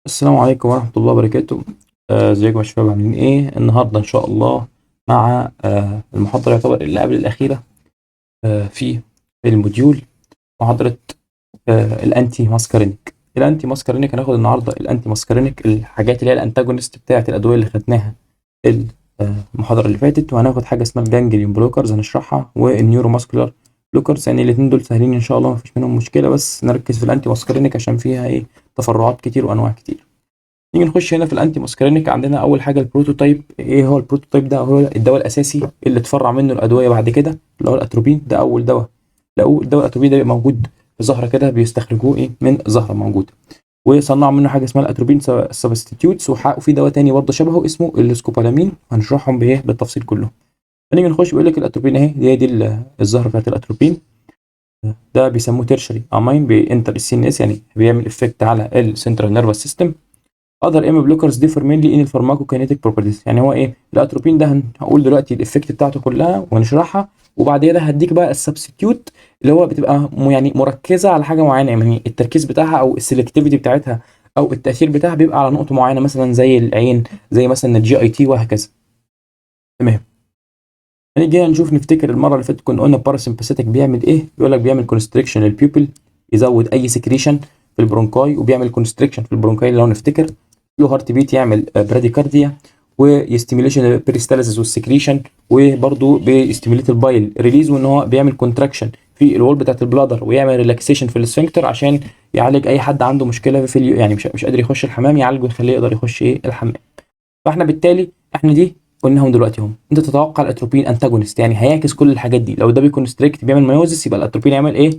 السلام عليكم ورحمة الله وبركاته. ازيكم يا شباب، عاملين ايه النهارده؟ ان شاء الله مع المحاضرة يعتبر اللي قبل الأخيرة في الموديول، محاضرة الانتي ماسكارينيك. الانتي ماسكارينيك هناخد النهارده الانتي ماسكارينيك، الحاجات اللي هي الانتاجونست بتاعة الأدوية اللي خدناها المحاضرة اللي فاتت، وهناخد حاجة اسمها الجانجليون بلوكرز هنشرحها، والنيورو ماسكولار بلوكرز. يعني الاتنين دول سهلين ان شاء الله، مفيش منهم مشكلة، بس نركز في الانتي ماسكارينيك عشان فيها ايه تفرعات كتير وانواع كتير. نيجي نخش هنا في الانتي ماسكارينيك. عندنا اول حاجه البروتوتايب. ايه هو البروتوتايب؟ ده هو الدواء الاساسي اللي اتفرع منه الادويه بعد كده، اللي هو الاتروبين. ده اول دواء لقوه. الدواء الاتروبين ده بيبقى موجود في زهره كده، بيستخرجوه ايه من زهره موجوده، وصنعوا منه حاجه اسمها الاتروبين سبستيتيوتس. وفي دواء تاني برضه شبهه اسمه السكوبالامين، هنشرحهم بايه بالتفصيل كله. فنيجي نخش بيقول لك الاتروبين اهي، دي الزهره بتاعت الاتروبين. ده بيسموه تيرشري امين، بينتر السي ان اس، يعني بيعمل افكت على السنترال نيرفس سيستم. اذر ام بلوكرز ديفر مينلي ان الفارماكوكينيتيك بروبرتيز. يعني هو ايه الاتروبين ده؟ هقول دلوقتي الافكت بتاعته كلها ونشرحها، وبعد كده هديك بقى السبستيتيوت اللي هو بتبقى يعني مركزه على حاجه معينه، يعني التركيز بتاعها او السلكتيفيتي بتاعتها او التاثير بتاعها بيبقى على نقطه معينه، مثلا زي العين، زي مثلا الجي اي تي، وهكذا. تمام. هنيجي هنا نشوف، نفتكر المره اللي فاتت كنا قلنا الباراسمباثيك بيعمل ايه. بيقول لك بيعمل كونستريكشن للبيوبل، يزود اي سكريشن في البرونكاي، وبيعمل كونستريكشن في البرونكاي لو نفتكر. له هارت بيت، يعمل براديكارديا، ويستيميليشن البريستالسيس والسكريشن، وبرده بيستيميليت البايل ريليز، وان هو بيعمل كونتراكشن في الوول بتاعت البلادر، ويعمل ريلاكسيشن في السفنكتر عشان يعالج اي حد عنده مشكله في يعني مش قادر يخش الحمام، يعالجه ويخليه يقدر يخش ايه الحمام. فاحنا بالتالي احنا دي قلناهم دلوقتي هم. انت تتوقع الاتروبين انتاجونست، يعني هيعكس كل الحاجات دي. لو ده بيكونستريكت بيعمل مايوزس، يبقى الاتروبين يعمل ايه؟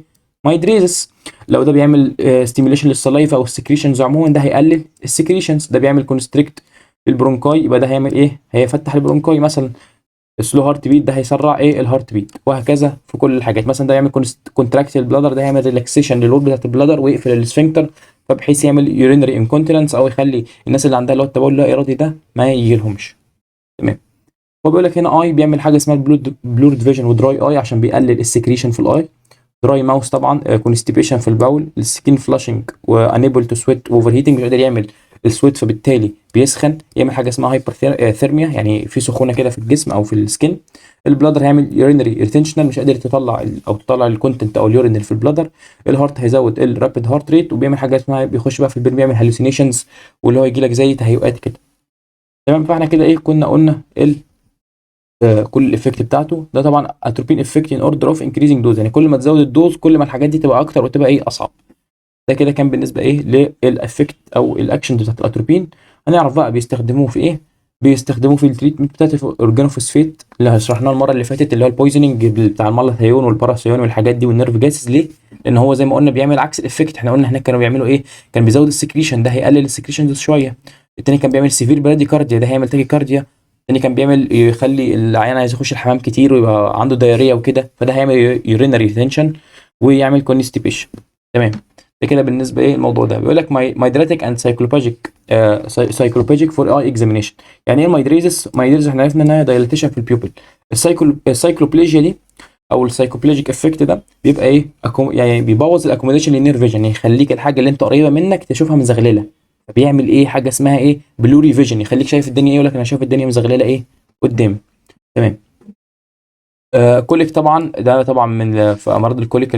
مايدريزس. لو ده بيعمل ستيميليشن للسلايفا او السكريشنز عموما، ده هيقلل السكريشنز. ده بيعمل كونستريكت البرونكاي، يبقى ده هيعمل ايه؟ هيفتح البرونكاي مثلا. السلو هارت بيت ده هيسرع ايه الهارت بيت، وهكذا في كل الحاجات. مثلا ده يعمل كونتراكت البلادر، ده هيعمل ريلاكسيشن للوول بتاعت البلادر ويقفل السفنكتر، فبحيث يعمل يورينري انكونتيننس، او يخلي الناس اللي عندها اللي هو التبول اللا ارادي ده ما يجيلهمش. تمام. هو بيقول لك هنا اي بيعمل حاجه اسمها بلورد فيجن ودراي اي، عشان بيقلل السكريشن في الاي. دراي ماوس طبعا كونستيبيشن في الباول، السكين فلاشنج، وانيبل تو سويت، اوفر هيتنج، مش قادر يعمل السويت فبالتالي بيسخن. يعمل حاجه اسمها هايبر ثيرميا، يعني في سخونه كده في الجسم او في السكين. البلادر هيعمل يورينري ريتنشنال، مش قادر تطلع او تطلع الكونتنت او اليورين اللي في البلادر. الهارت هيزود الرابيد هارت ريت، وبيعمل حاجه اسمها بيخش بقى في البين، بيعمل هالوسينيشنز، واللي هو يجي لك زي تهيؤات كده. تمام. فاحنا كده ايه كنا قلنا كل الافكت بتاعته. ده طبعا اتروبين افكت ان اوردر اوف انكريزنج دوز، يعني كل ما تزود الدوز كل ما الحاجات دي تبقى اكتر وتبقى ايه اصعب. ده كده كان بالنسبه ايه للافكت او الاكشن بتاعت الاتروبين. هنعرف بقى بيستخدموه في ايه. بيستخدموه في التريتمنت بتاعت الاورجانوفوسفيت اللي شرحناه المره اللي فاتت، اللي هو البويزنينج بتاع المالثيون والباراثيون والحاجات دي والنيرف جاسز. ليه؟ لان هو زي ما قلنا بيعمل عكس الافكت. احنا قلنا هناك كانوا بيعملوا ايه؟ كان بيزود السكريشن، ده هيقلل السكريشن شويه. التاني كان بيعمل سيفير براديكارديا، ده هيعمل تاكيكارديا. التاني كان بيعمل يخلي العيان عايز يخش الحمام كتير ويبقى عنده دايريه وكده، فده هيعمل يورينري ريتنشن ويعمل كونستيبيشن. تمام. ده كده بالنسبه ايه الموضوع ده. بيقول لك مايدراتيك اند سايكلوباجيك سايكلوباجيك فور اي اكزامينيشن. يعني ايه مايدريزس احنا عرفنا انها دايلاتيشن في البيوبل. السايكلوبليجيا دي او السايكوبليجيك افكت ده بيبقى ايه يعني بيبوظ الاكوموديشن للنير فيجن، يعني يخليك الحاجه اللي انت قريبه منك تشوفها مزغلله. فبيعمل ايه حاجه اسمها ايه بلوري فيجن، يخليك شايف الدنيا ايه، يقول لك انا شايف الدنيا مزغلله ايه قدامي. تمام. كوليك طبعا، ده طبعا من في امراض الكوليك،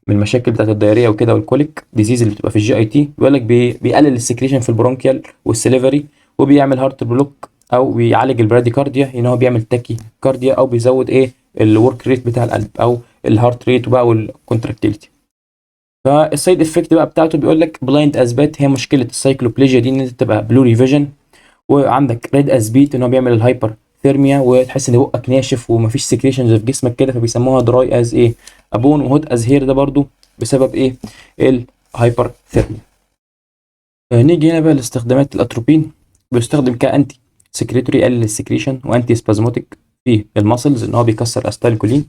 من المشاكل بتاعت الدايريه وكده، والكوليك ديزيز اللي بتبقى في الجي اي تي. بيقول لك بيقلل السكريشن في البرونكيال والسليفري، وبيعمل هارت بلوك، او بيعالج البراديكارديا، ان هو بيعمل تاكي كارديا، او بيزود ايه الورك ريت بتاع القلب او الهارت ريت بقى والكونتراكتيليتي. فالسايد افكت بقى بتاعته بيقول لك بلايند اثبات. هي مشكله السايكلوبليجيا دي ان انت تبقى بلوري فيجن، وعندك ريد اسبيت ان هو بيعمل الهايبر ثيرميا، وتحس ان بقك ناشف ومفيش سكريشنز في جسمك كده، فبيسموها دراي از ايه ابون، وهوت از هير، ده برضو بسبب ايه الهايبر ثيرميا. نيجي هنا بقى لاستخدامات الاتروبين. بيستخدم كانتي سكريتوري، يقلل السكريشن، وانتي سبازموتيك في الماسلز ان هو بيكسر استايلكولين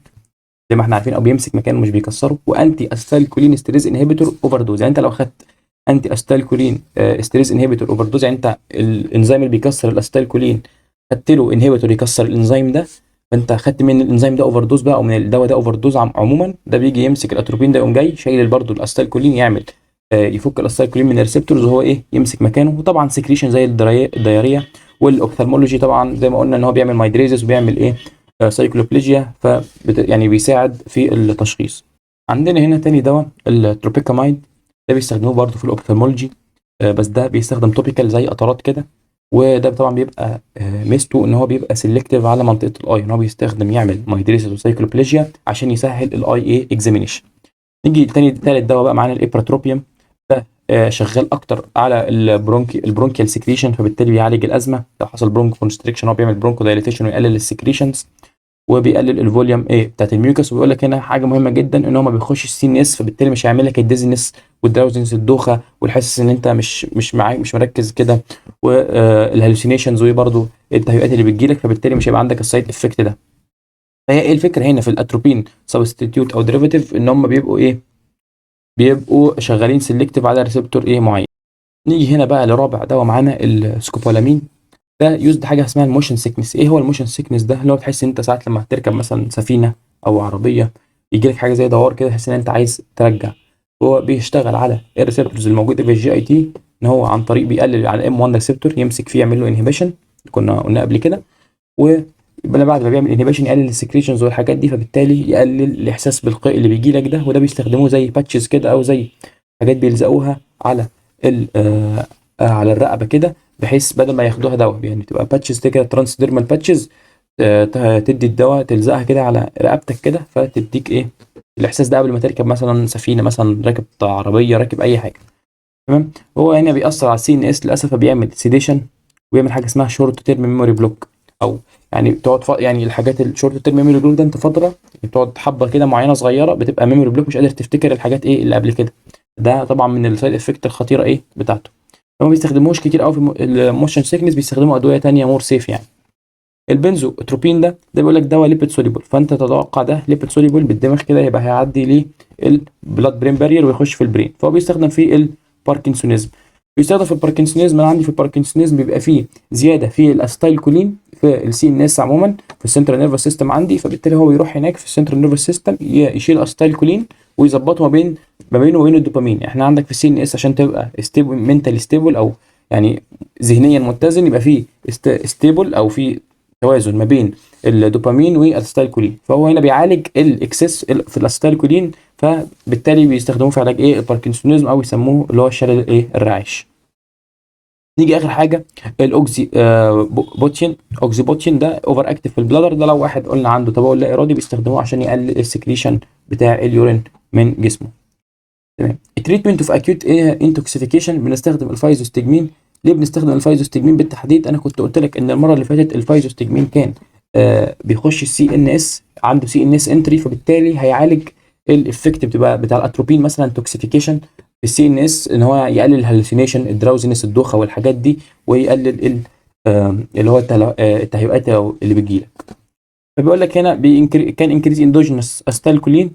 زي ما احنا عارفين، او بيمسك مكانه مش بيكسره. وانتي استايلكولين ستريز انهبيتور اوفر دوز، يعني انت لو خدت انتي استايلكولين ستريز انهبيتور اوفر دوز، يعني انت الانزيم اللي بيكسر الاستايلكولين خدت له انهبيتور يكسر الانزيم ده، فانت خدت من الانزيم ده اوفر دوز بقى، او من الدواء ده اوفر دوز عموما، ده بيجي يمسك الاتروبين ده، يقوم جاي شايل برضه الاستايلكولين، يعمل يفك الاسايكلين من الريسبتورز وهو ايه يمسك مكانه. وطبعا سكريشن زي الدياريه والاوبثالمولوجي طبعا زي ما قلنا ان هو بيعمل مايدريزس وبيعمل ايه سايكلوبليجيا، يعني بيساعد في التشخيص. عندنا هنا تاني دواء التروبيكامايد، ده بيستخدموه برضه في الاوبثالمولوجي، بس ده بيستخدم توبيكال زي قطرات كده. وده طبعا بيبقى ميزته ان هو بيبقى سيلكتيف على منطقه الاي، ان هو بيستخدم يعمل مايدريسيس وسايكلوبليجيا عشان يسهل الاي ايه اكزامينيشن. نيجي تالت دواء بقى معانا الابراتروبيوم، ده شغال اكتر على البرونكيال سكريشن، فبالتالي بيعالج الازمه لو حصل برونكو كونستريكشن، هو بيعمل برونكو دايليتيشن ويقلل السكريشنز وبيقلل الفوليوم ايه بتاعت الميوكس. وبيقول لك هنا حاجه مهمه جدا ان هو ما بيخش السي ان اس، فبالتالي مش هيعمل لك الديزنس والدراوزنس الدوخه والحاسس ان انت مش معاك مش مركز كده، والهلوسينيشنز وبرده التهيؤات اللي بتجيلك، فبالتالي مش هيبقى عندك السايد افكت ده. فهي ايه الفكره هنا في الاتروبين سبستيتيوت او ديريفاتيف، ان هم بيبقوا شغالين سيلكتيف على ريسبتور ايه معين. نيجي هنا بقى لرابع دواء معانا السكوبولامين، ده يوزد حاجه اسمها الموشن سيكنس. ايه هو الموشن سيكنس ده؟ اللي هو تحس ان انت ساعات لما هتركب مثلا سفينه او عربيه يجي لك حاجه زي دوار كده، تحس ان انت عايز ترجع. هو بيشتغل على الريسبتورز الموجوده في الجي اي تي، ان هو عن طريق بيقلل على ام 1 ريسبتور يمسك فيه يعمل له انهبيشن، كنا قلنا قبل كده. بعد ما بيعمل انهبيشن يقلل السكريشنز والحاجات دي، فبالتالي يقلل الاحساس بالقيء اللي بيجي لك ده. وده بيستخدموه زي باتشز كده او زي حاجات بيلزقوها على على الرقبه كده، بحيث بدل ما ياخدوها دواء يعني تبقى باتشز كده ترانسديرمال باتشز، تدي الدواء تلزقها كده على رقبتك كده، فتديك ايه الاحساس ده قبل ما تركب مثلا سفينه، مثلا راكب عربيه، راكب اي حاجه. تمام. هو هنا بيأثر على السي ان اس للاسف، فبيعمل سيديشن ويعمل حاجه اسمها شورت تيرم ميموري بلوك، او يعني بتقعد يعني الحاجات الشورت تيرم ميموري بلوك ده انت فتره بتقعد حبه كده معينه صغيره بتبقى ميموري بلوك، مش قادر تفتكر الحاجات ايه اللي قبل كده. ده طبعا من السايد افكت الخطيره ايه بتاعته. فما بيستخدموش كتير قوي في الموشن سيكنس، بيستخدموا ادويه تانية مور سيف يعني. البنزو اتروبين ده بيقول لك دواء ليبيد سوليبل، فانت تتوقع ده ليبيد سوليبل بالدماغ كده يبقى هيعدي ليه البلاد برين بارير ويخش في البرين، فهو بيستخدم في الباركنسونيزم. بيستخدم في الباركنسونيزم، انا عندي في الباركنسونيزم بيبقى فيه زياده في الاستايل كولين في السي ان اس عموما في السنترال نيرفس سيستم عندي، فبالتالي هو يروح هناك في السنترال نيرفس سيستم يشيل الاستايل كولين ويظبطه ما بينه وبين الدوبامين. احنا عندك في السي ان اس عشان تبقى ستيبل منتالي ستيبل او يعني ذهنيا متزن، يبقى فيه ستيبل او في توازن ما بين الدوبامين والاسيتايلكولين، فهو هنا بيعالج الاكسس في الاسيتايلكولين، فبالتالي بيستخدموه في علاج ايه الباركنسونيزم، او يسموه اللي هو الشلل ايه الرعاش. نيجي اخر حاجه الاوكسي بوتشين. اوكسي بوتشين ده اوفر اكتف في البلادر، ده لو واحد قلنا عنده تبول لا ارادي بيستخدموه عشان يقلل السكريشن بتاع اليورين من جسمه. تمام. التريتمنت اوف اكيوت انتوكسيفيكيشن بنستخدم الفايزوستجمين. ليه بنستخدم الفايزوستجمين بالتحديد؟ انا كنت قلت لك ان المره اللي فاتت الفايزوستجمين كان بيخش السي ان اس، عنده سي ان اس انتري، فبالتالي هيعالج الافكت بتاع الاتروبين مثلا توكسيفيكيشن في السي ان اس، ان هو يقلل الهلوسينيشن الدراوزنس الدوخه والحاجات دي، ويقلل اللي هو التهيؤات اللي بتجيلك. فبيقول لك هنا كان انكريز اندوجينس استالكولين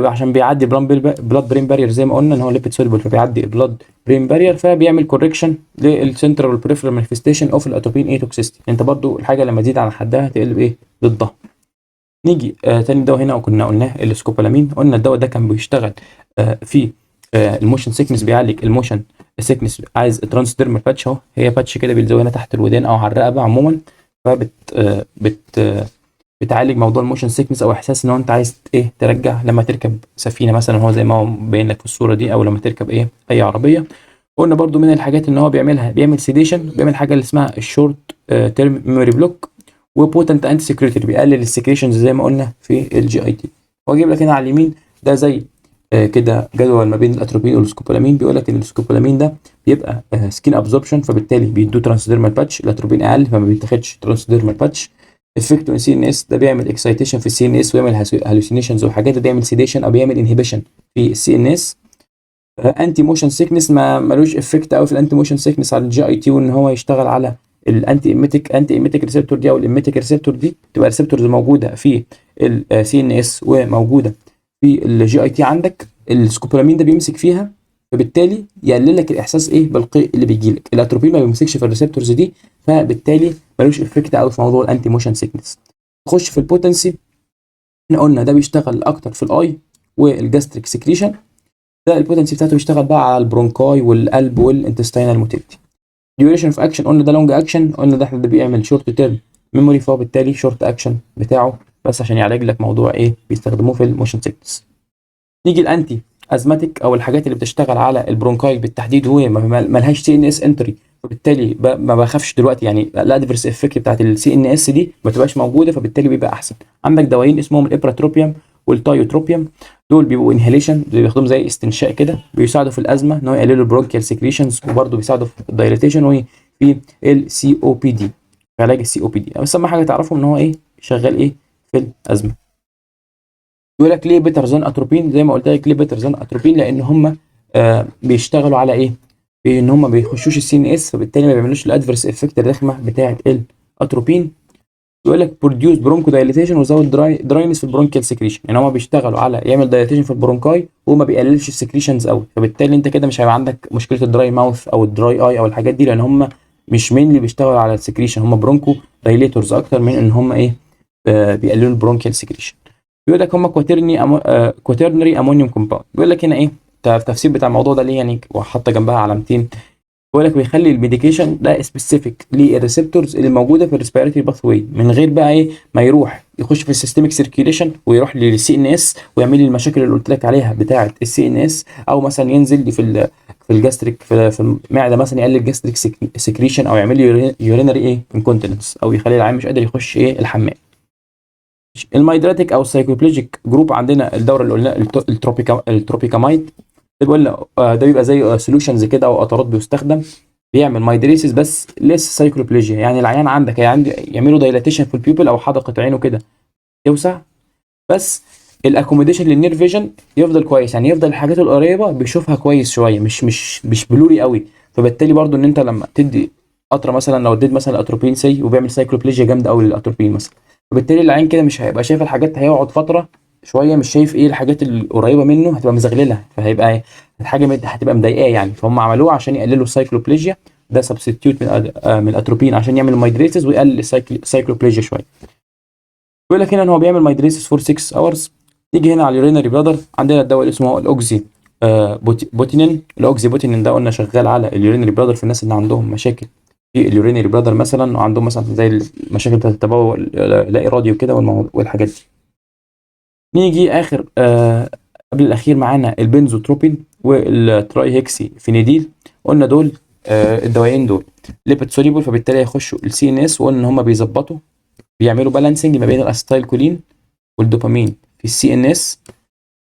عشان بيعدي بلاد برين بارير زي ما قلنا ان هو ليبيد سوليبل، فبيعدي البلاد برين بارير، فبيعمل كوركشن للسنترال والبريفرال مانيفستيشن اوف الاتروبين اي توكسيستي. انت برضو الحاجه لما تزيد عن حدها تقلب ايه ضدها. نيجي تاني دواء هنا وكنا قلناه السكوبولامين. قلنا الدواء ده كان بيشتغل في الموشن سيكنس، بيعالج الموشن سيكنس. عايز ترانسديرمال باتش اهو، هي باتش كده بيلزقوها هنا تحت الودان او على الرقبه عموما، فبت بتعالج موضوع الموشن سيكنس او احساس ان هو انت عايز ايه ترجع لما تركب سفينه مثلا، هو زي ما هو باين لك في الصوره دي، او لما تركب ايه اي عربيه. قلنا برضو من الحاجات ان هو بيعمل سيديشن، بيعمل حاجه اللي اسمها الشورت تيرم ميموري بلوك، وبوتنت انتي سكريتوري بيقلل السكريشنز زي ما قلنا في الجي اي تي. هو جايب لك هنا على اليمين ده زي كده جدول ما بين الاتروبين والسكوبولامين. بيقول لك ان السكوبولامين ده بيبقى سكين ابزوربشن، فبالتالي بيدوه ترانسديرمال باتش، الاتروبين اقل فما بيتاخدش ترانسديرمال باتش. افكت سي ان اس ده بيعمل اكسايتيشن في السي ان اس ويعمل هالوسينيشنز وحاجات، ده بيعمل سيديشن او بيعمل انهبيشن في السي ان اس. انتي موشن سيكنس ما ملوش افكت قوي في الانتي موشن سيكنس على الجي اي تي، وان هو يشتغل على انتي ايميتيك ريسبتور دي او الاميتيك ريسبتور دي، تبقى ريسبتورز موجوده في السي ان اس وموجوده في الجي اي تي عندك. السكوبولامين ده بيمسك فيها، فبالتالي يقلل لك الاحساس ايه بالقيء اللي بيجي لك. الاتروبين ما بيمسكش في الريسبتورز دي، فبالتالي ملوش افكت قوي في موضوع الانتي موشن سيكنس. نخش في البوتنسي. احنا قلنا ده بيشتغل اكتر في الاي والجاستريك سكريشن. ده البوتنسي بتاعته بيشتغل بقى على البرونكاي والقلب والانتستينال موتيلتي. ديوريشن اوف اكشن قلنا ده لونج اكشن، قلنا ده احنا ده بيعمل شورت تيرم ميموري، فهو بالتالي شورت اكشن بتاعه بس عشان يعالج لك موضوع ايه بيستخدموه في الموشن سيكنس. نيجي الانتي ازماتيك او الحاجات اللي بتشتغل على البرونكايل بالتحديد، وهي ملهاش سي ان اس انتري، فبالتالي ما بخافش دلوقتي يعني الادفرس افكت بتاعت السي ان اس دي ما تبقاش موجوده، فبالتالي بيبقى احسن. عندك دوايين اسمهم الابراتروبيوم والتايوتروبيوم، دول بيبقوا انهيليشن، دول بياخدوهم زي استنشاق كده، بيساعدوا في الازمه ان هو يقللوا البرونكيال سكريشنز، وبرده بيساعدوا في الدايليتيشن وفي السي او بي دي، في علاج السي او بي دي. بس اهم حاجه تعرفوا ان هو ايه شغال ايه في الازمه. يقول لك ليه بيتر ذان اتروبين؟ زي ما قلت لك ليه بيتر ذان اتروبين، لان هم بيشتغلوا على ايه؟ ان هم ما بيخشوش السي ان اس، فبالتالي ما بيعملوش الادفرس افكت الرخمه بتاعه الاتروبين. يقول لك بروديوس برونكو دايليتيشن وزود دراينس في البرونكيال سكريشن، يعني هم بيشتغلوا على يعمل دايليتيشن في البرونكاي وما بيقللش السكريشنز قوي، فبالتالي انت كده مش هيبقى عندك مشكله الدراي ماوث او الدراي اي او الحاجات دي، لان هم مش مين اللي بيشتغلوا على السكريشن، هم برونكو دايليتورز اكتر من ان هم ايه بيقللوا البرونكيال سكريشن. بيقول لك هم كواترنري امونيوم كومباوند. بيقول لك هنا ايه التفسير بتاع الموضوع ده ليه يعني، وحاطه جنبها علامتين. بيقول لك بيخلي الميديكيشن ده سبيسيفيك للريسبتورز اللي موجوده في الريسبيراتوري باث واي، من غير بقى ايه ما يروح يخش في السيستميك سيركيوليشن ويروح للسي ان اس ويعمل لي المشاكل اللي قلت لك عليها بتاعه السي ان اس، او مثلا ينزل في الجاستريك في المعده مثلا يقلل الجاستريك سكريشن، او يعمل لي يورينري ايه انكونتيننس، او يخلي العيان مش قادر يخش ايه الحمام. الميدراتيك او السايكوبليجيك جروب، عندنا الدوره اللي قلنا التروبيكامايد، ده بيقول ده بيبقى زي سوليوشنز كده او قطرات بيستخدم، بيعمل مايدريسيس بس لسه سايكلوبليجيا، يعني العيان عندك يعملوا دايلاتيشن في البيوبل او حدقه عينه كده توسع، بس الاكوموديشن للنير فيجن يفضل كويس، يعني يفضل الحاجات القريبه بيشوفها كويس شويه، مش بلوري قوي، فبالتالي برضو ان انت لما تدي قطره مثلا، لو اديت مثلا الاتروبين سي وبيعمل سايكلوبليجيا جامده قوي للاتروبين مثلا، فبالتالي العين كده مش هيبقى شايف الحاجات، هيقعد فتره شويه مش شايف ايه الحاجات القريبه منه، هتبقى مزغلله، فهيبقى الحاجه هتبقى مضايقاه يعني، فهم عملوه عشان يقللوا السايكلوبليجيا، ده سبستيتيوت من الاتروبين عشان يعمل مايدريتس ويقلل السايكلوبليجيا شويه. بيقول لك هنا ان هو بيعمل مايدريسيس فور 6 اورز. نيجي هنا على اليورينري بلادر، عندنا الدواء اللي اسمه الاوكزي بوتينين. الاوكزي بوتينين ده قلنا شغال على اليورينري بلادر في الناس اللي عندهم مشاكل في اليورينري بلادر مثلا، وعندهم مثلا زي المشاكل بتاعت التبول لا ارادي وكده والحاجات دي. نيجي اخر قبل الاخير معانا البنزوتروبين والتراي هيكسي فينيديل، قلنا دول الدوايين دول ليبيد سوليبل، فبالتالي هيخشوا السي ان اس، وقلنا ان هم بيظبطوا بيعملوا بالانسنج ما بين الاسيتايل كولين والدوبامين في السي ان اس،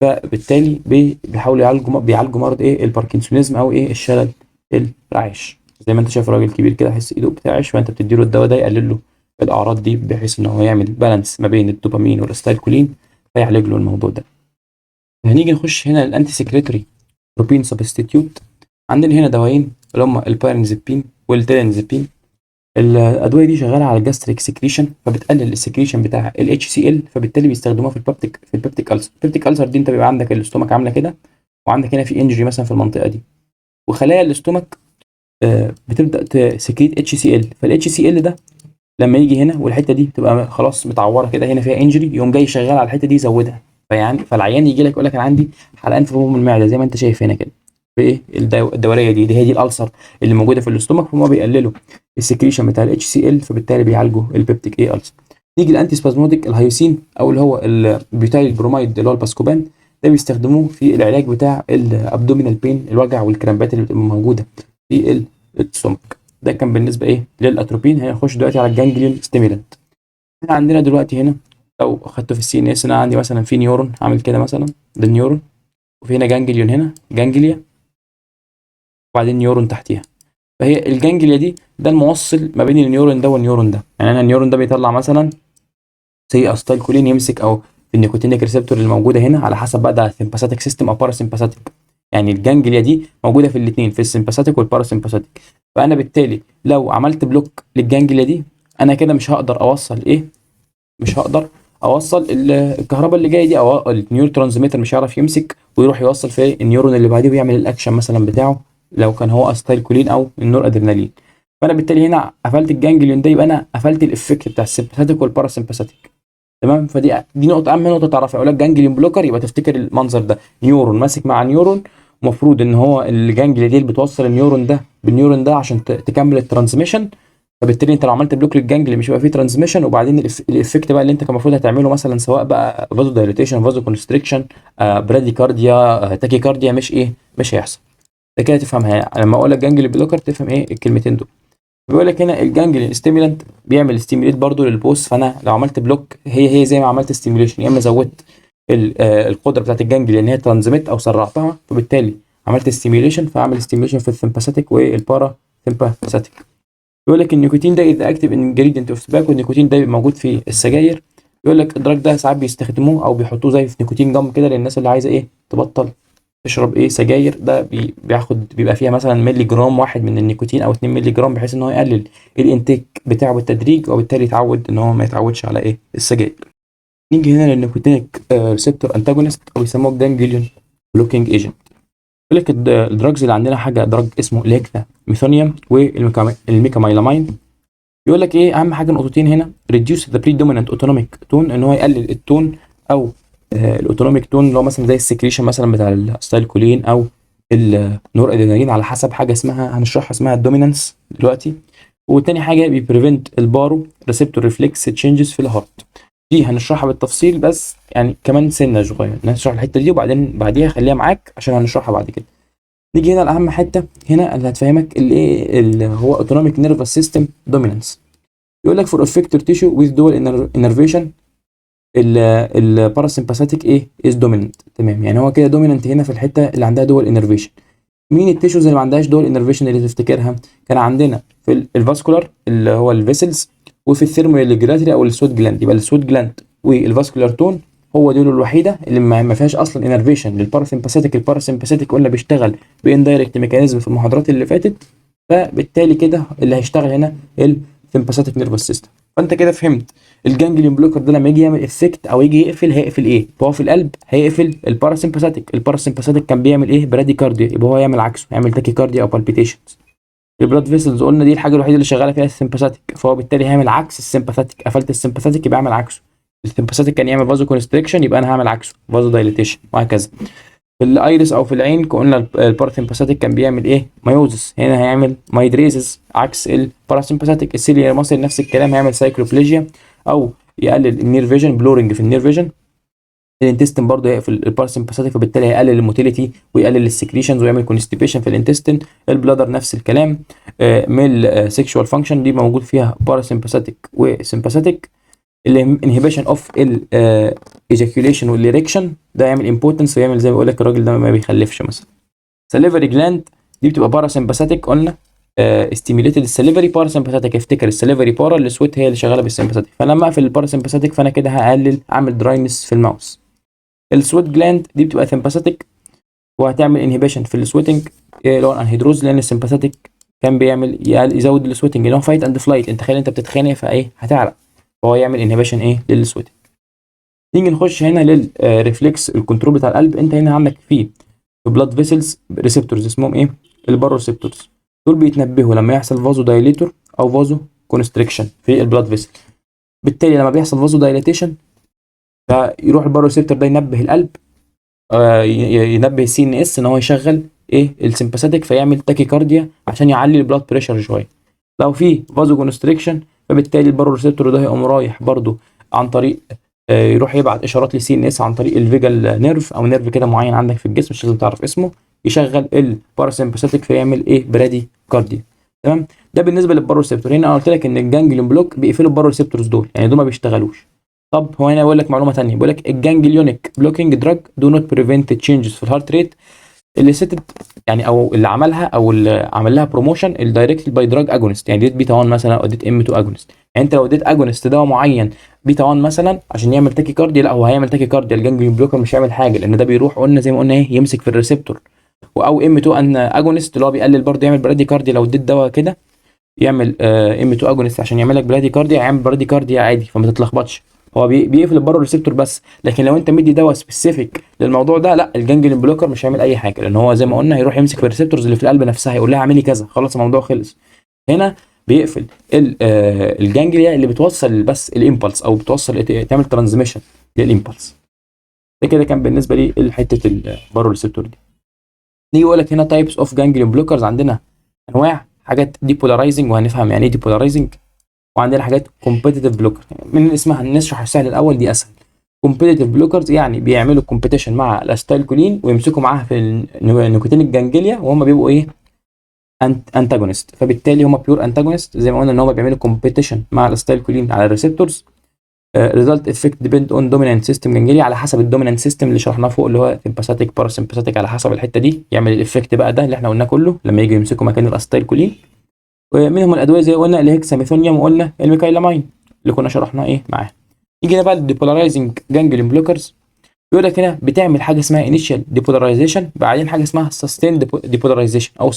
فبالتالي بيحاولوا بيعالجوا مرض ايه الباركنسونيزم او ايه الشلل الرعاش. زي ما انت شايف راجل كبير كده حس ايده بتاعش، فانت بتديله الدواء ده يقلل له الاعراض دي، بحيث ان هو يعمل بالانس ما بين الدوبامين والاسيتايل كولين فيعالج له الموضوع ده. هنيجي نخش هنا الانتي سكريتوري بروبين سبستيتيوت. عندنا هنا دوايين اللي هم البايرنزابين والتيلينزابين. الادويه دي شغاله على الجاستريك سكريشن، فبتقلل السكريشن بتاع الاتش سي ال، فبالتالي بيستخدموها في البيبتيك السر. البيبتيك السر دي انت بيبقى عندك الاستومك عامله كده، وعندك هنا في انجري مثلا في المنطقه دي، وخلايا الاستومك بتبدا تسكريت اتش سي ال، فالاتش سي ال ده لما يجي هنا والحته دي بتبقى خلاص متعوره كده، هنا فيها انجري، يقوم جاي شغال على الحته دي يزودها، فالعيان يجي لك يقول لك انا عندي حرقان في فم المعده زي ما انت شايف هنا كده في ايه الدوريه دي هي دي الالسر اللي موجوده في الاستومك، فهم بيقللوا السكريشن بتاع الاتش سي ال، فبالتالي بيعالجوا البيبتيك ايه السر. نيجي الانتي سبازموديك الهيوسين او اللي هو البيوتايل برومايد اللي هو الباسكوبان، ده بيستخدموه في العلاج بتاع الابدومينال بين، الوجع والكرامبات اللي بتبقى موجوده في الاستومك. ده كان بالنسبه ايه للاتروبين. هنخش دلوقتي على الجانجليون ستيميلانت. احنا عندنا دلوقتي هنا لو اخدته في السي ان اس، انا عندي مثلا في نيورون عامل كده مثلا، ده النيورون، وفي هنا جانجليون، هنا جانجليا، وبعدين نيورون تحتيها، فهي الجانجليا دي ده الموصل ما بين النيورون ده والنيورون ده، يعني انا النيورون ده بيطلع مثلا زي استايل كولين يمسك او في النيكوتينيك ريسبتور اللي موجوده هنا، على حسب بقى ده سيمباثيك سيستم او باراسيمباثيك، يعني الجانجليا دي موجوده في الاثنين في السيمباثيك والباراسيمباثيك، فانا بالتالي لو عملت بلوك للجانجليا دي انا كده مش هقدر اوصل ايه، مش هقدر اوصل الكهرباء اللي جايه دي، او النيور ترانسميتر مش هيعرف يمسك ويروح يوصل في النيورون اللي بعديه ويعمل الاكشن مثلا بتاعه لو كان هو استايل كولين او النور ادرينالين. فانا بالتالي هنا قفلت الجانجليون ده، يبقى انا قفلت الافكت بتاع السيمباثيك والباراسيمباثيك. تمام، دي نقطه اهم نقطه تعرفها، اقول لك جانجليون بلوكر يبقى تفتكر المنظر ده، نيورون ماسك مع نيورون المفروض ان هو الجانجليا دي اللي بتوصل النيورون ده بالنيورون ده عشان تكمل الترانسميشن. فبالتالي انت لو عملت بلوك للجانجليا مش هيبقى فيه ترانسميشن، وبعدين الافكت بقى اللي انت كان المفروض هتعمله مثلا سواء بقى فازو دايليتيشن، فازو كونستريكشن، براديكارديا، تاكيكارديا، مش هيحصل. ده كده تفهمها، يعني لما اقول لك جانجلي بلوكر تفهم ايه الكلمتين دول. بيقول لك هنا الجانجلي ستيمولانت بيعمل ستيموليت برضو للبوست، فانا لو عملت بلوك هي زي ما عملت ستيموليشن، يا اما زودت القدره بتاعت الجانجلي ان هي ترانزميت او سرعتها، فبالتالي عملت ستيميوليشن، فاعمل ستيميوليشن في السمباثيك والبارا سمباثيك. بيقول لك النيكوتين ده از اكتيف انجريدينت اوف توباكو، النيكوتين ده موجود في السجاير. بيقول لك الدراج ده ساعات بيستخدموه او بيحطوه زي في نيكوتين جم كده للناس اللي عايزه ايه تبطل تشرب سجاير. ده بيبقى فيها مثلا ملي جرام واحد من النيكوتين او 2 ملي جرام، بحيث ان هو يقلل الانتيك بتاعه بالتدريج، وبالتالي يتعود ان هو ما يتعودش على السجاير. نيجي هنا للنيكوتينيك ريسبتور انتاجونست او بيسموه جانجليون بلوكينج ايجنت. يقول لك الدراجز اللي عندنا حاجه دراج اسمه ليكتا ميثونيوم والميكاميلامين. يقول لك اهم حاجه نقطتين هنا، ريديوس ذا بريدومينانت اوتونوميك تون، ان هو يقلل التون او الاوتونوميك تون اللي هو مثلا زي السكريشن مثلا بتاع الستايلكولين او النور ادرينالين، على حسب حاجه اسمها هنشرحها اسمها الدومينانس دلوقتي. والتاني حاجه بيبريفنت البارو ريسبتور ريفلكس تشينجز في الهارت، دي هنشرحها بالتفصيل، بس يعني كمان سنه صغيره نشرح الحته دي وبعدين بعديها خليها معاك عشان هنشرحها بعد كده. نيجي هنا لاهم حته هنا اللي هتفهمك اللي هو اوتونوميك نيرفس سيستم دومينانس. يقول لك فور افكتور تيشو ويز دول انرفيشن الباراسمباثيك از دوميننت. تمام، يعني هو كده دوميننت هنا في الحته اللي عندها دول انرفيشن. مين التيشوز اللي ما عندهاش دول انرفيشن اللي تفتكرها؟ كان عندنا في الفاسكولار اللي هو الفيسلز، وفي الثيرموريجولاتري او السويت جلاند. يبقى السويت جلاند والفاسكولار تون هو دول الوحيده اللي ما فيهاش اصلا انرفيشن للباراسمباثيك. الباراسمباثيك قلنا بيشتغل باندايركت ميكانيزم في المحاضرات اللي فاتت، فبالتالي كده اللي هيشتغل هنا السمباثيك نيرفس سيستم. فانت كده فهمت الجانجليون بلوكر ده لما يجي يعمل افكت او يجي يقفل هيقفل ايه؟ هو في القلب هيقفل الباراسمباثيك. الباراسمباثيك كان بيعمل براديكارديا، يبقى هو يعمل عكسه، يعمل تاكيكارديا او بالبيتيشنز. البلاد فيسلز قلنا دي الحاجه الوحيده اللي شغاله فيها السمباثيك، فهو بالتالي هيعمل عكس السمباثيك. قفلت السمباثيك يبقى اعمل عكسه. السمباثيك كان يعمل فازو كونستريكشن، يبقى انا هعمل عكسه فازو دايليتيشن، وهكذا. في الايرس او في العين قلنا الباراسمباثيك كان بيعمل مايوزس، هنا هيعمل مايدريزس عكس الباراسمباثيك. السيليا ماسل نفس الكلام، هيعمل سايكلوبليجيا او يقلل النير فيجن، بلورنج في النير فيجن. الانتستين برضه هيقفل الباراسمباثيك، فبالتالي هيقلل الموتيليتي ويقلل السكريشنز ويعمل كونستيبيشن في الانتستين. البلادر نفس الكلام. ميل سيكشوال فانكشن دي موجود فيها باراسمباثيك وسمباثيك. الانهبيشن اوف الايجاكيوليشن والإيريكشن ده يعمل امبوتنس ويعمل زي ما بقول لك الراجل ده ما بيخلفش مثلا. سليفري جلاند دي بتبقى باراسمباثيك، قلنا ستيميوليتد السليفري باراسمباثيك. افتكر السليفري بارا السويت هي اللي شغاله بالسمباثيك، فلما اقفل الباراسمباثيك فانا كده هقلل اعمل دراينس في الماوس. السويت جلاند دي بتبقى سمباثيك وهتعمل انهبيشن في السويتنج اللي هو الانهيدروز، لان السمباثيك كان بيعمل يزود السويتنج اللي هو فايت اند فلايت. انت تخيل انت بتتخانق هتعرق، فهو يعمل انهبيشن للسويتنج. نيجي نخش هنا للريفلكس الكنترول بتاع القلب. انت هنا عندك فيه بلاد فيسلز ريسبتورز اسمهم الباروسيبتورز. دول بيتنبهوا لما يحصل فازو دايليتور او فازو كونستريكشن في البلاد فيسل. بالتالي لما بيحصل فازو دايليتيشن فيروح الباروسيبتور ده ينبه القلب، ينبه السي ان اس ان هو يشغل السمباثيك، فيعمل تاكيكارديا عشان يعلي البلاد بريشر شويه. لو في فازو كونستريكشن فبالتالي الباروسيبتور ده هيقوم رايح برده عن طريق يروح يبعت اشارات للسي ان اس عن طريق الفيجال نيرف او نيرف كده معين عندك في الجسم مش لازم تعرف اسمه، يشغل الباراسمباثيك فيعمل برادي كارديا. تمام، ده بالنسبه للباروسيبتور. هنا انا قلت لك ان الجانجليون بلوك بيقفلوا الباروسيبتورز دول، يعني دول ما بيشتغلوش. طب هو هنا بيقول لك معلومه ثانيه، بيقول لك الجانجليونيك بلوكينج دراج دو نوت بريفنت تشينجز في الهارت ريت اللي ستت، يعني او اللي عملها او اللي عمل لها بروموشن الدايركتد باي دراج اجونست. يعني اديت بيتا 1 مثلا او اديت ام 2 اجونست. يعني انت لو اديت اجونست دواء معين بيتا 1 مثلا عشان يعمل تاكي كارديا، لا هو هيعمل تاكي كارديا. الجانجليون بلوكر مش هيعمل حاجه، لان ده بيروح قلنا زي ما قلنا يمسك في الريسبتور. او ام 2 ان اجونست اللي هو بيقلل برضه يعمل برادي كارديا. لو اديت دواء كده يعمل ام 2 اجونست عشان يعمل لك برادي كارديا، يعمل برادي كارديا عادي، فما تتلخبطش. هو بيقفل البارو ريسبتور بس، لكن لو انت مدي دواء سبيسيفيك للموضوع ده لا، الجانجليون بلوكر مش هيعمل اي حاجه، لان هو زي ما قلنا هيروح يمسك في الريسبتورز اللي في القلب نفسها، يقول لها اعملي كذا، خلاص الموضوع خلص. هنا بيقفل الجانجليا اللي بتوصل بس الامبلس او بتوصل تعمل ترانزميشن للامبلس. ده كده كان بالنسبه لي حته البارو ريسبتور دي. نيجي يقول لك هنا تايبس اوف جانجليون بلوكرز، عندنا انواع حاجات ديبولارايزنج وهنفهم يعني ايه ديبولارايزنج، وعندنا حاجات كومبيتيتيف بلوكر. من اسمها نشرح السهل الاول دي اسهل. كومبيتيتيف بلوكرز يعني بيعملوا كومبيتيشن مع الاستايل كولين ويمسكوا معاها في النيكوتين الجانجليا، وهم بيبقوا ايه انتاجونست، فبالتالي هم بيور انتاجونست زي ما قلنا ان هم بيعملوا كومبيتيشن مع الاستايل كولين على الريسبتورز. ريزلت افكت ديبند اون دومينانت سيستم جانجليا، على حسب الدومينانت سيستم اللي شرحناه فوق اللي هو سمباثيك باراسمباثيك، على حسب الحته دي يعمل الايفكت بقى ده اللي احنا قلناه كله لما يجي يمسكوا مكان الاستايل كولين. ومنهم الادويه زي ما قلنا الهكساميثونيوم، وقلنا الميكايلامين اللي كنا شرحناه ايه معاه. يجي هنا بقى الديبولارايزنج جانجليون بلوكرز، بيقول لك هنا بتعمل حاجه اسمها انيشال ديبولاريزيشن، بعدين حاجه اسمها سستيند ديبولاريزيشن او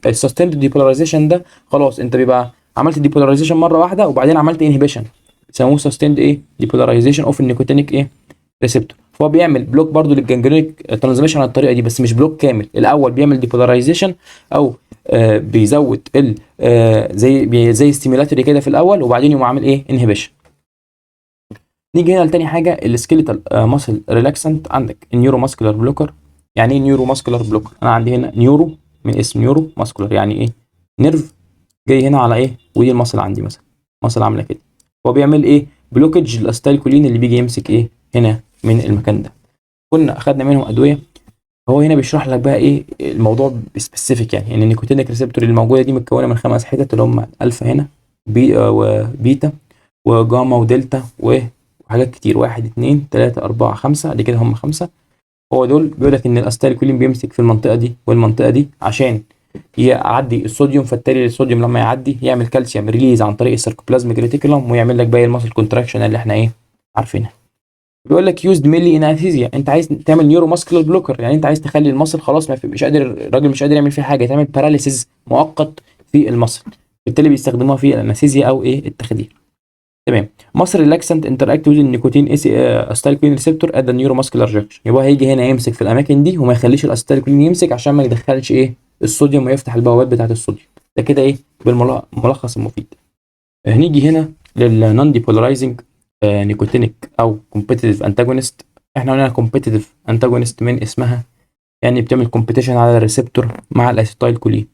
السستيند ديبولاريزيشن ده خلاص انت بيبقى عملت ديبولاريزيشن مره واحده وبعدين عملت انهبيشن، بيسموه سستيند ايه ديبولاريزيشن اوف النيكوتينيك ايه ريسبتور. فهو بيعمل بلوك برضو للجانجليونيك ترانزميشن على الطريقه دي، بس مش بلوك كامل، الاول بيعمل ديبولاريزيشن او بيزود ال زي ستيمولاتوري كده في الاول، وبعدين يقوم عامل ايه انهبيشن. نيجي هنا لتاني حاجه السكيليتال ماسل ريلاكسنت، عندك النيورو ماسكولار بلوكر. يعني ايه نيورو ماسكولار بلوكر؟ انا عندي هنا نيورو من اسم نيورو، ماسكولار يعني ايه نيرف جاي هنا على ايه، ودي الماسل عندي مثلا ماسل عامله كده، هو بيعمل ايه بلوكج الاستايل كولين اللي بيجي يمسك ايه هنا من المكان ده. كنا اخدنا منهم ادويه، هو هنا بيشرح لك بقى ايه الموضوع سبيسيفيك، يعني ان النيكوتينيك ريسبتور اللي موجوده دي متكونه من 5 حتت اللي هم الفا هنا وبيتا وجاما ودلتا وحاجات كتير، 1 2 3 4 5 دي كده هم 5. هو دول بيقول لك ان الاستايل كولين بيمسك في المنطقه دي والمنطقه دي عشان يعدي الصوديوم، فبالتالي الصوديوم لما يعدي يعمل كالسيوم ريليز عن طريق السيركوبلازميك ريتيكولوم ويعمل لك باقي الماسل كونتراكشن اللي احنا ايه عارفينها. بيقول لك يوزد ميلي ان انستيزيا، انت عايز تعمل نيورو ماسكولار بلوكر، يعني انت عايز تخلي الماسل خلاص ما في مش قادر، الراجل مش قادر يعمل فيها حاجه، تعمل باراليسيس مؤقت في الماسل، بالتالي بيستخدموها في الانستيزيا او ايه التخدير. تمام. مصر ريلاكسنت انتراكت ويز النيكوتين استايلكولين ريسبتور ات ذا نيورو ماسكولار جنكشن، يبقى هيجي هنا يمسك في الاماكن دي وما يخليش الاستايلكولين يمسك عشان ما يدخلش ايه الصوديوم ويفتح البوابات بتاعه الصوديوم. ده كده ايه بالملخص المفيد. هنيجي هنا للنون ديبولارايزنج نيكوتينيك او كومبيتيتيف انتاجونست. احنا قلنا كومبيتيتيف انتاجونست من اسمها يعني بتعمل كومبيتيشن على الريسبتور مع الاسيتايل كولين.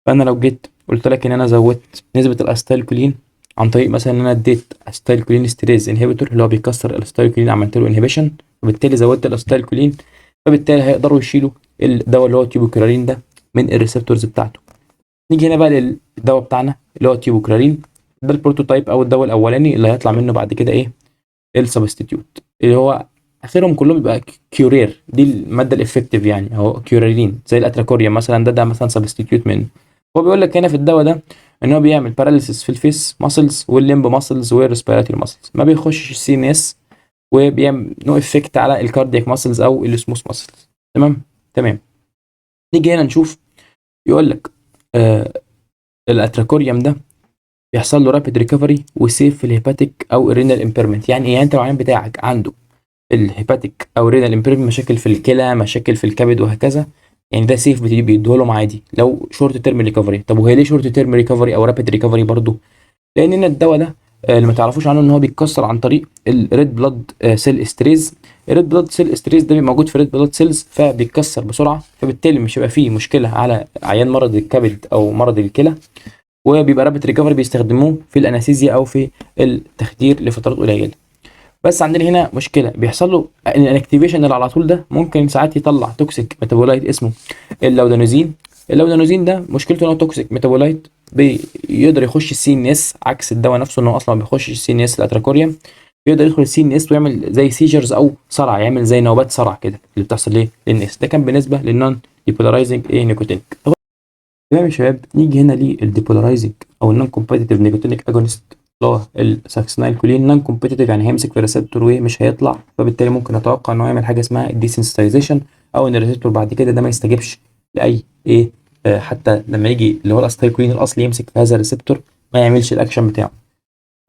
فانا لو جيت قلت لك ان انا زودت نسبه الاسيتايل كولين عن طريق مثلا ان انا اديت اسيتايل كولين ستريز انهبيتور اللي هو بيكسر الاسيتايل كولين، عملت له انهبيشن وبالتالي زودت الاسيتايل كولين، فبالتالي هيقدروا يشيلوا الدواء اللي هو تيوبوكرارين ده من الريسبتورز بتاعته. نيجي هنا بقى للدواء بتاعنا اللي هو تيوبوكرارين، ده البروتوتايب او الدواء الاولاني اللي هيطلع منه بعد كده ايه السبستيتيوت، اللي هو اخرهم كلهم بيبقى كيورير، دي الماده الافكتيف يعني هو كيوريرين زي الاتراكوريوم مثلا، ده مثلا سبستيتيوت منه. هو بيقول لك هنا في الدواء ده ان هو بيعمل باراليسيس في الفيس ماسلز والليمب ماسلز والريسبيراتوري ماسلز، ما بيخشش السي ان اس، وبيعمل نو افكت على الكاردياك ماسلز او السموث ماسلز. تمام. نيجي هنا نشوف، يقول لك الاتراكوريوم ده بيحصل له رابيد ريكفري وسيف في الهيباتيك او الرينال امبيرمنت. يعني ايه؟ يعني انت لو العيان بتاعك عنده الهيباتيك او الرينال امبيرمنت، مشاكل في الكلى مشاكل في الكبد وهكذا، يعني ده سيف بيديه لهم عادي لو شورت تيرم ريكفري. طب وهي ليه شورت تيرم ريكفري او رابيد ريكفري برضو؟ لان الدواء ده اللي ما تعرفوش عنه ان هو بيتكسر عن طريق الريد بلاد سيل استريز. الريد بلاد سيل استريز ده موجود في الريد بلاد سيلز، فبيتكسر بسرعه، فبالتالي مش هيبقى فيه مشكله على عيان مرض الكبد او مرض الكلى، وبيبقى رابيد ريكفري بيستخدموه في الانستيزيا او في التخدير لفترات قليله. بس عندنا هنا مشكله، بيحصل له الانكتيفيشن اللي على طول ده ممكن ساعات يطلع توكسيك ميتابولايت اسمه اللودانوزين. اللودانوزين ده مشكلته ان هو توكسيك ميتابولايت، بيقدر يخش السي ان اس، عكس الدواء نفسه انه اصلا ما بيخشش السي ان اس الاتراكوريوم، بيقدر يدخل السي ان اس ويعمل زي سيجرز او صرع، يعمل زي نوبات صرع كده اللي بتحصل ليه للان اس. ده كان بالنسبه للنون ديبولارايزنج ايه نيكوتينيك. تمام يا شباب. نيجي هنا للديبولارايزنج او النون كومبيتيتيف نيكوتينيك اجونست اللي هو الساكسينايل كولين. نون كومبيتيتيف يعني هيمسك في الريسبتور ومش هيطلع، فبالتالي ممكن اتوقع ان هو يعمل حاجه اسمها الديسنسيتايزيشن، او ان الريسبتور بعد كده ده ما يستجيبش لاي ايه حتى لما يجي اللي هو الاسيتايل كولين الاصلي يمسك في هذا الريسبتور ما يعملش الاكشن بتاعه.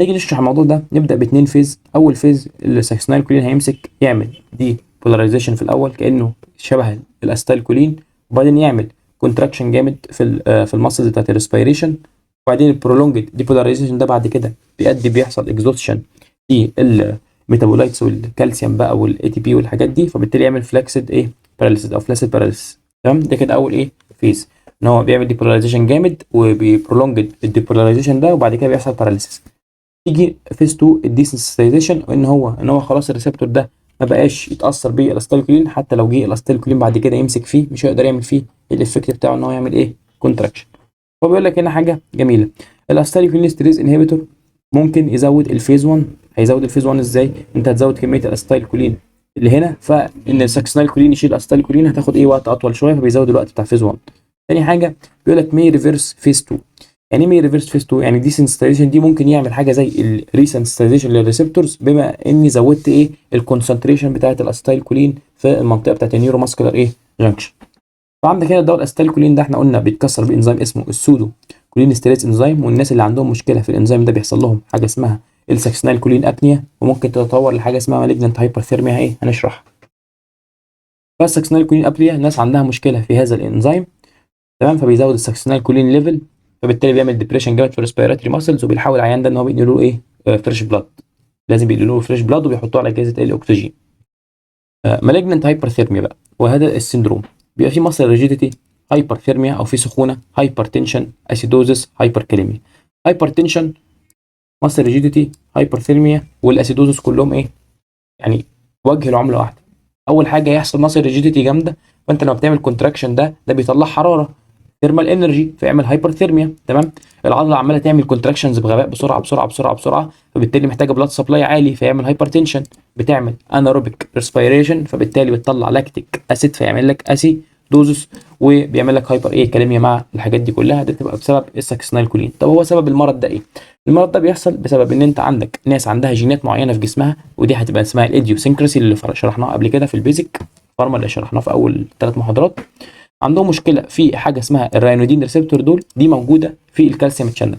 نيجي نشرح الموضوع ده، نبدا باثنين فيز. اول فيز الساكسينايل كولين هيمسك يعمل دي بولاريزيشن في الاول كانه شبه الاسيتايل كولين، وبعدين يعمل كونتراكشن جامد في الماسلز بتاعت الريسبيريشن، وبعدين البرولونجد ديبولاريزيشن ده بعد كده بيحصل اكزوستشن في الميتابولايتس والكالسيوم بقى والاي تي بي والحاجات دي، فبالتالي يعمل فلاكسد ايه باراليسيس او فلاسيد باراليسيس. تمام. ده كده اول ايه فيز، ان هو بيعمل ديبولاريزيشن جامد وبيبرولونج الديبولاريزيشن ده، وبعد كده بيحصل باراليسيس. تيجي فيز 2 الديسنسيتايزيشن، ان هو خلاص الريسبتور ده ما بقاش يتاثر بالاستايلكولين، حتى لو جه الاستايلكولين بعد كده يمسك فيه مش هيقدر يعمل فيه الافكت بتاعه ان هو يعمل ايه كونتراكشن. هو بيقول لك هنا حاجه جميله، الاستايلكولين ستريز انهبيتور ممكن يزود الفيز 1. هيزود الفيز 1 ازاي؟ انت هتزود كميه الاستايلكولين اللي هنا، فان الساكسينالكولين يشيل الاستايلكولين هتاخد ايه وقت اطول شويه، فبيزود الوقت بتاع فيز 1. تاني حاجه بيقول لك مي ريفرس فيز 2. يعني ايه مي ريفرس فيز 2؟ يعني دي سنسيتايزيشن دي ممكن يعمل حاجه زي الريسنسيتايزيشن للريسبتورز، بما اني زودت ايه الكونسنتريشن بتاعه الاستايلكولين في المنطقه بتاعه النيورو ماسكولار ايه جانكشن. فعندك هنا الدواء الاستايلكولين ده احنا قلنا بيتكسر بانزيم اسمه السودو كولين ستريس انزيم، والناس اللي عندهم مشكله في الانزيم ده بيحصل لهم حاجه اسمها الساكسينال كولين ابنيا، وممكن تتطور لحاجه اسمها مالجنت هايبرثيرميا ايه هنشرحها. فالساكسينال كولين ابنيا الناس عندها مشكله في هذا الانزيم، تمام، فبيزود الساكسينال كولين ليفل، فبالتالي بيعمل ديبريشن جامد في الريسبيراتوري ماسلز، وبيحاول العيان ده ان هو بينقلوا له ايه فريش بلاد، لازم بينقلوا له فريش بلاد وبيحطوه على اجهزه الاكسجين. مالجنت هايبرثيرميا بقى، وهذا السندروم بيبقى فيه ماسل ريجيديتي، هايبرثيرميا او في سخونه، هايبرتنشن، اسيدوزس، هايبركاليميا. هايبرتنشن، ماسل ريجيديتي، هايبرثيرميا، والاسيدوزس كلهم ايه يعني وجه العمله واحده. اول حاجه يحصل ماسل ريجيديتي جامده، فانت لما بتعمل كونتراكشن ده بيطلع حراره، ثيرمال انرجي، فيعمل هايبرثيرميا. تمام. العضله عماله تعمل كونتراكشنز بغباء، بسرعه بسرعه بسرعه بسرعه، فبالتالي محتاجه بلاد سبلاي عالي، فيعمل هايبرتنشن. بتعمل اناروبيك ريسبيريشن، فبالتالي بتطلع لاكتيك اسيد، فيعمل لك اسيدوزس، وبيعمل لك هايبر ايه كاليميا. مع الحاجات دي كلها دي بتبقى بسبب الساكسينال كولين. طب هو سبب المرض ده ايه؟ المرض ده بيحصل بسبب ان انت عندك ناس عندها جينات معينه في جسمها، ودي هتبقى اسمها الايديوسينكراسي اللي شرحناها قبل كده في البيزك فارما اللي شرحناه في اول 3 محاضرات. عندهم مشكله في حاجه اسمها الراينودين ريسبتور دول، دي موجوده في الكالسيوم تشانل،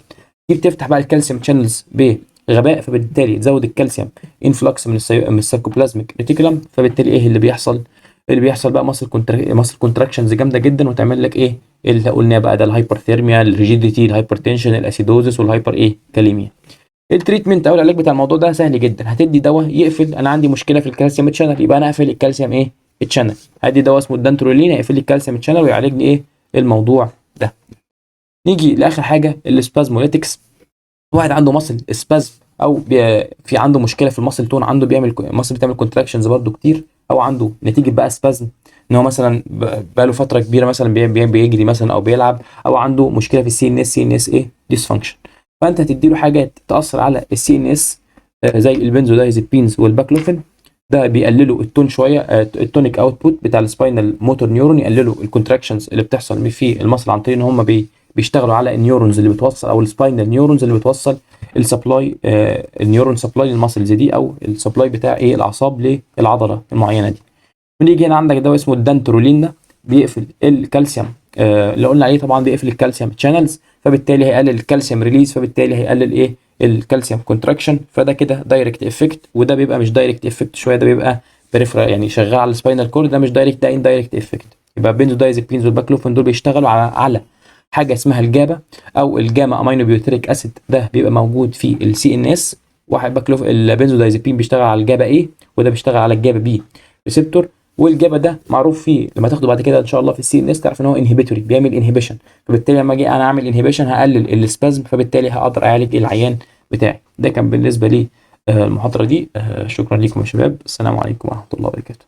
دي بتفتح بقى الكالسيوم تشانلز بغباء، فبالتالي تزود الكالسيوم انفلكس من الساركوبلازميك ريتيكولم، فبالتالي ايه اللي بيحصل؟ اللي بيحصل بقى ماسل كونتراكشنز جامده جدا، وتعمل لك ايه اللي قلناه بقى ده، الهايبرثيرميا، الريجيديتي، الهايبرتنشن، الاسيدوزس، والهايبر ايه كاليميا. التريتمنت او العلاج بتاع الموضوع ده سهل جدا، هتدي دواء يقفل، انا عندي مشكله في الكالسيوم تشانل، يبقى انا اقفل الكالسيوم ايه التشانل، هدي دواء اسمه الدانترولين هيقفل لي الكالسيوم تشانل ويعالج لي ايه الموضوع ده. نيجي لاخر حاجه السبازموليتكس. واحد عنده ماسل سبازم، او في عنده مشكله في الماسل تون، عنده بيعمل ماسل بتعمل كونتراكشنز برده كتير، او عنده نتيجه بقى سبازم ان هو مثلا بقى له فتره كبيره مثلا بيجري مثلا او بيلعب، او عنده مشكله في السي ان اس ايه ديسفانكشن. فانت هتدي له حاجات تاثر على السي ان اس زي البنزودايزيبينز والباكلوفين، ده بيقللوا التون شويه، التونيك اوتبوت بتاع السباينال موتور نيورون، يقللوا الكونتراكشنز اللي بتحصل في المصل عن طريق ان هم بيشتغلوا على النيورونز اللي بتوصل، او السباينال نيورونز اللي بتوصل السبلاي، النيورون سبلاي للماسلز دي، او السبلاي بتاع ايه الاعصاب للعضله المعينه دي. بنيجي هنا عندك دواء اسمه الدانترولين، ده بيقفل الكالسيوم اللي قلنا عليه طبعا، بيقفل الكالسيوم تشانلز، فبالتالي هيقلل الكالسيوم ريليز، فبالتالي هيقلل ايه الكالسيوم كونتراكشن، فده كده دايركت افكت. وده بيبقى مش دايركت افكت شويه، ده بيبقى بريفرال يعني شغال على السباينال كورد، ده مش دايركت، ده اندايركت افكت. يبقى بنزودايزيبينز والباكلوفين دول بيشتغلوا على حاجه اسمها الجابا او الجاما امينو بيوتريك اسيد، ده بيبقى موجود في السي ان اس. واحد البنزودايزيبين بيشتغل على الجابا ايه، وده بيشتغل على الجابا بي ريسبتور. والجابا ده معروف فيه لما تاخده بعد كده ان شاء الله في السي ان اس تعرف ان هو انهبيتوري، بيعمل انهبيشن، فبالتالي لما اجي انا اعمل انهبيشن هقلل السبازم، فبالتالي هقدر اعالج العيان بتاعي. ده كان بالنسبه لي المحاضره دي. شكرا لكم يا شباب، السلام عليكم ورحمه الله وبركاته.